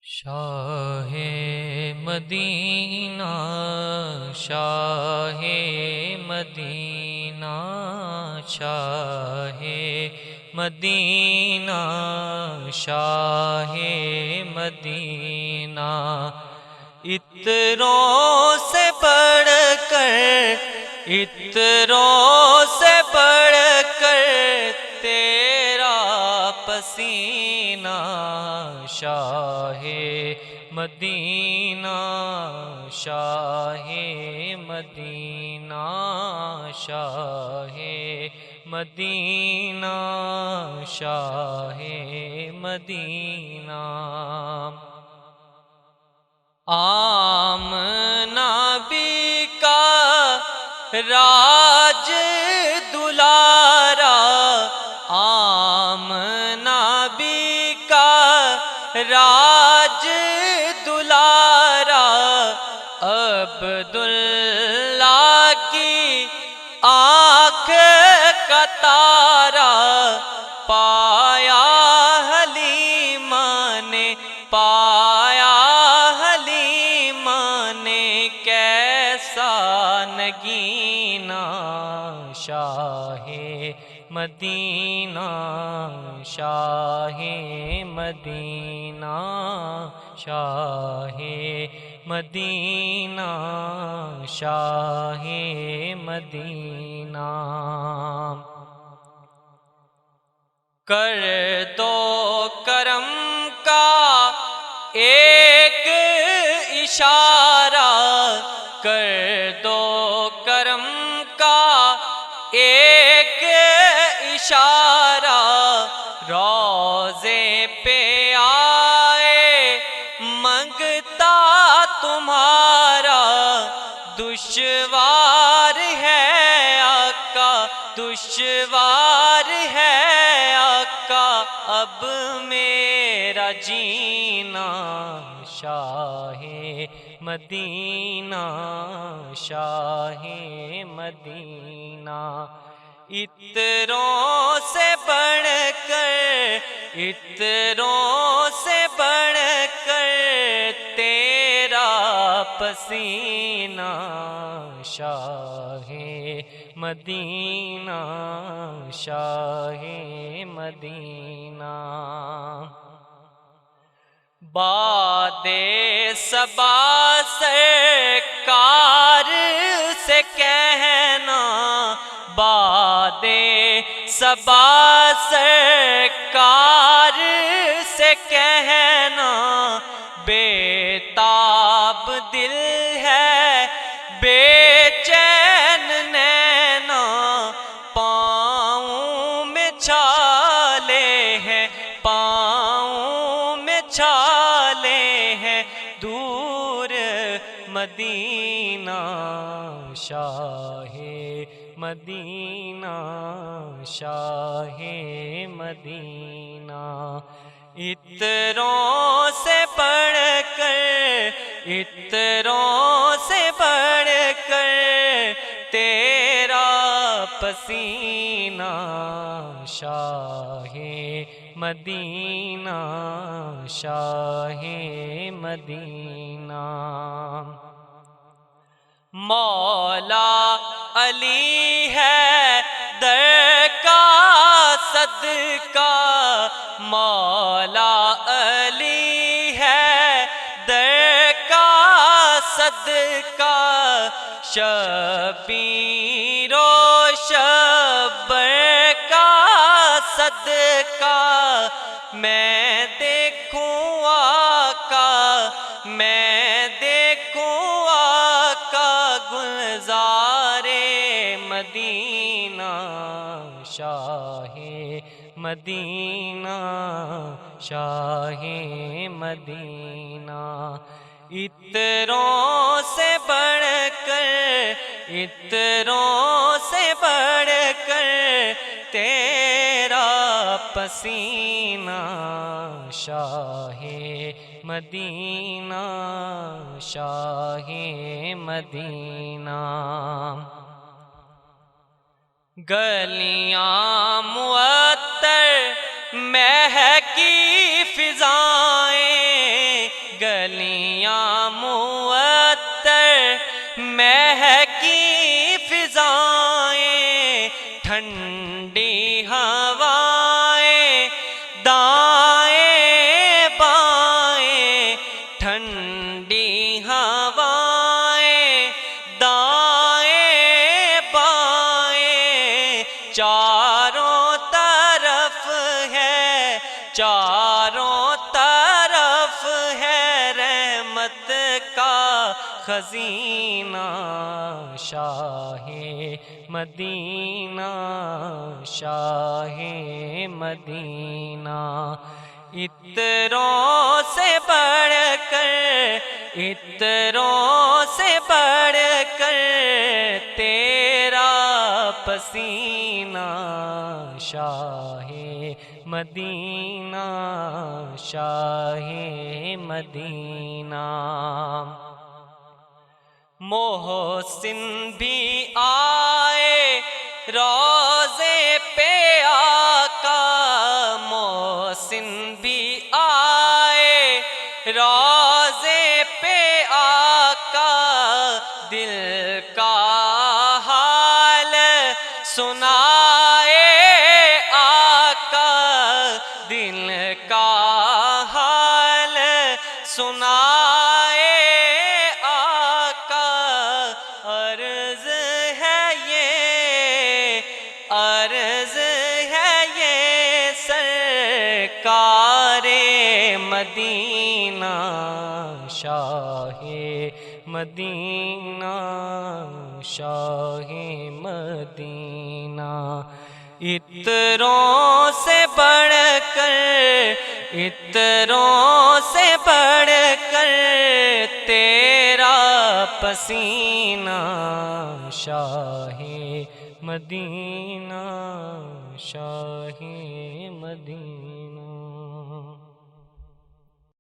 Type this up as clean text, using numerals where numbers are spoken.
شاہ مدینہ شاہ مدینہ شاہ مدینہ شاہ مدینہ عطروں سے بڑھ کر عطروں سے بڑھ کر تیرا پسینہ شاہ مدینہ شاہ مدینہ شاہ مدینہ شاہ مدینہ آمنہ بی کا راج دلارا آمنہ بی کا راج دلارا عبداللہ کی آنکھ کا تارا پایا حلیمہ نے پایا حلیمہ نے کیسا نگینہ شاہ مدینہ شاہ مدینہ شاہ مدینہ شاہ مدینہ کر دو کرم کا ایک اشارہ کر دو کرم کا ایک اشارہ روضے پہ آئے منگتا تمہارا دشوار ہے آقا دشوار ہے آقا اب میرا جینا شاہ مدینہ شاہ مدینہ عطروں سے بڑھ کر عطروں سے بڑھ کر تیرا پسینہ شاہ مدینہ شاہ مدینہ باد صبا سرکار سے کہنا باد صبا سرکار سے کہنا بے تاب دل ہے بے چین نینا پاؤں میں چھالے ہیں پاؤں میں چھالے ہیں دور مدینہ شاہ مدینہ شاہ مدینہ عطروں سے بڑھ کر عطروں سے بڑھ کر تیرا پسینہ شاہ مدینہ شاہ مدینہ مولا علی ہے در کا صدقہ مولا علی ہے در کا صدقہ شبیر و شبر کا صدقہ میں دیکھوں آقا میں دیکھوں آقا گلزار مدینہ شاہ مدینہ شاہ مدینہ عطروں سے بڑھ کر عطروں سے بڑھ کر تیرا پسینہ شاہ مدینہ شاہ مدینہ گلیاں معطر مہکی فضائیں کلیاں معطر مہکی فضائیں ٹھنڈی ہوائیں دائیں بائیں ٹھنڈی ہوائیں دائیں بائیں چاروں طرف ہے چاروں طرف ہے رحمت کا خزینہ شاہ مدینہ شاہ مدینہ عطروں سے بڑھ کر عطروں سے بڑھ کر تیرا پسینہ شاہ مدینہ شاہ مدینہ محسن بھی آئے روضے پہ آقا محسن بھی آئے روضے پہ آقا دل کا حال سنائے آقا دل کا حال سنائے آقا عرض ہے یہ عرض ہے یہ سرکار مدینہ شاہ مدینہ شاہ مدینہ عطروں سے بڑھ کر عطروں سے بڑھ کر تیرا پسینہ شاہ مدینہ شاہ مدینہ